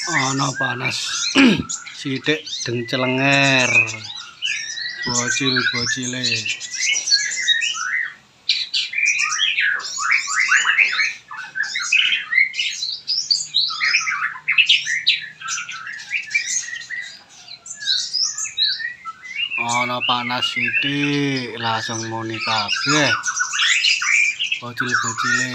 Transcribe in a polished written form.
Ana panas sithik deng celenger bocil-bocile. Ana panas sithik langsung muni kabeh bocil-bocile.